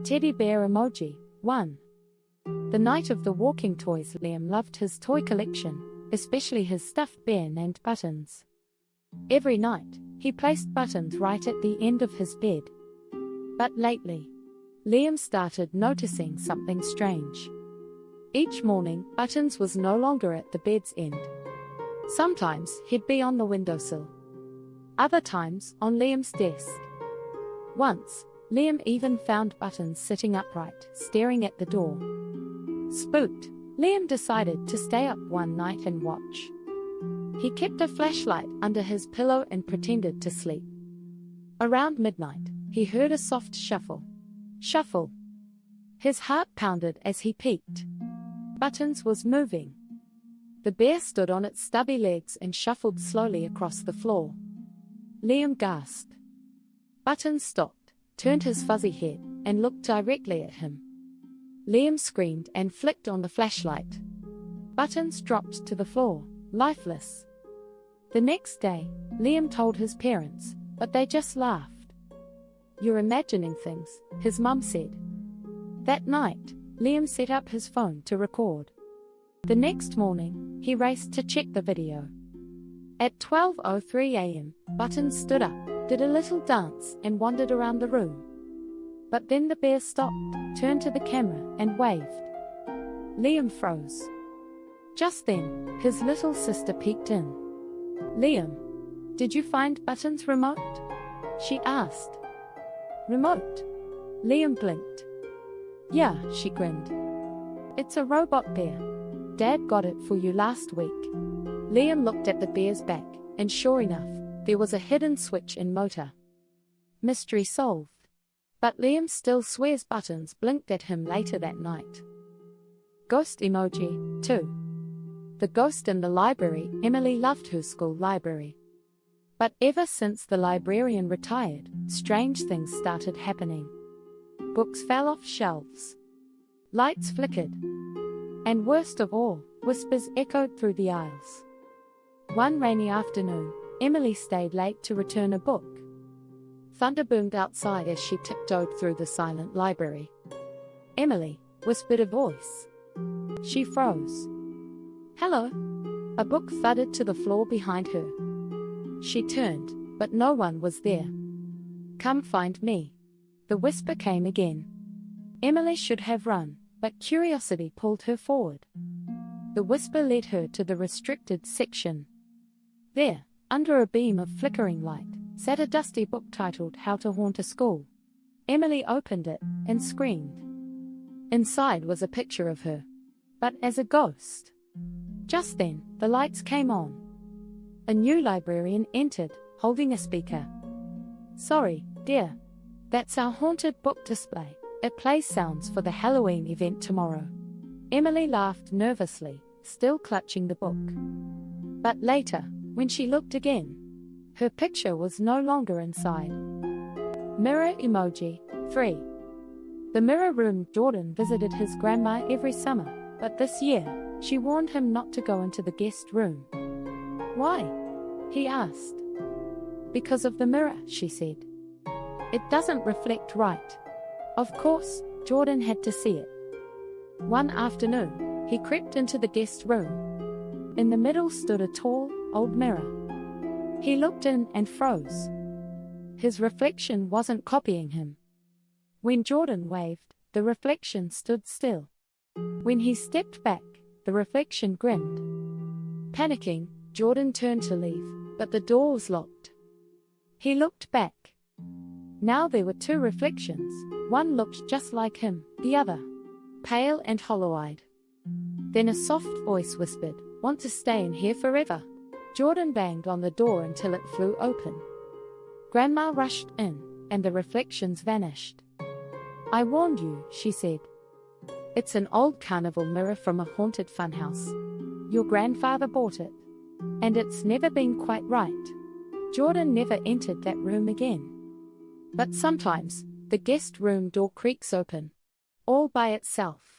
Teddy bear emoji. 1. The night of the walking toys. Liam loved his toy collection, especially his stuffed bear named Buttons. Every night, he placed Buttons right at the end of his bed. But lately, Liam started noticing something strange. Each morning, Buttons was no longer at the bed's end. Sometimes he'd be on the windowsill. Other times, on Liam's desk. Once, Liam even found Buttons sitting upright, staring at the door. Spooked, Liam decided to stay up one night and watch. He kept a flashlight under his pillow and pretended to sleep. Around midnight, he heard a soft shuffle. Shuffle. His heart pounded as he peeked. Buttons was moving. The bear stood on its stubby legs and shuffled slowly across the floor. Liam gasped. Buttons stopped, turned his fuzzy head, and looked directly at him. Liam screamed and flicked on the flashlight. Buttons dropped to the floor, lifeless. The next day, Liam told his parents, but they just laughed. "You're imagining things," his mum said. That night, Liam set up his phone to record. The next morning, he raced to check the video. At 12:03 a.m., Buttons stood up, did a little dance, and wandered around the room. But then the bear stopped, turned to the camera, and waved. Liam froze. Just then, his little sister peeked in. "Liam, did you find Buttons' remote?" she asked. "Remote?" Liam blinked. "Yeah," she grinned. "It's a robot bear. Dad got it for you last week." Liam looked at the bear's back, and sure enough, there was a hidden switch and motor. Mystery solved. But Liam still swears Buttons blinked at him later that night. Ghost emoji. 2. The ghost in the library. Emily loved her school library. But ever since the librarian retired, strange things started happening. Books fell off shelves. Lights flickered. And worst of all, whispers echoed through the aisles. One rainy afternoon, Emily stayed late to return a book. Thunder boomed outside as she tiptoed through the silent library. "Emily," whispered a voice. She froze. "Hello." A book thudded to the floor behind her. She turned, but no one was there. "Come find me." The whisper came again. Emily should have run, but curiosity pulled her forward. The whisper led her to the restricted section. There, under a beam of flickering light, sat a dusty book titled How to Haunt a School. Emily opened it and screamed. Inside was a picture of her, but as a ghost. Just then, the lights came on. A new librarian entered, holding a speaker. "Sorry, dear. That's our haunted book display. It plays sounds for the Halloween event tomorrow." Emily laughed nervously, still clutching the book. But later, when she looked again, her picture was no longer inside. Mirror emoji. 3. The mirror room. Jordan visited his grandma every summer, but this year, she warned him not to go into the guest room. "Why?" he asked. "Because of the mirror," she said. "It doesn't reflect right." Of course, Jordan had to see it. One afternoon, he crept into the guest room. In the middle stood a tall, old mirror. He looked in and froze. His reflection wasn't copying him. When Jordan waved, the reflection stood still. When he stepped back, the reflection grinned. Panicking, Jordan turned to leave, but the door was locked. He looked back. Now there were two reflections. One looked just like him, the other pale and hollow-eyed. Then a soft voice whispered, "Want to stay in here forever?" Jordan banged on the door until it flew open. Grandma rushed in, and the reflections vanished. "I warned you," she said. "It's an old carnival mirror from a haunted funhouse. Your grandfather bought it. And it's never been quite right." Jordan never entered that room again. But sometimes, the guest room door creaks open. All by itself.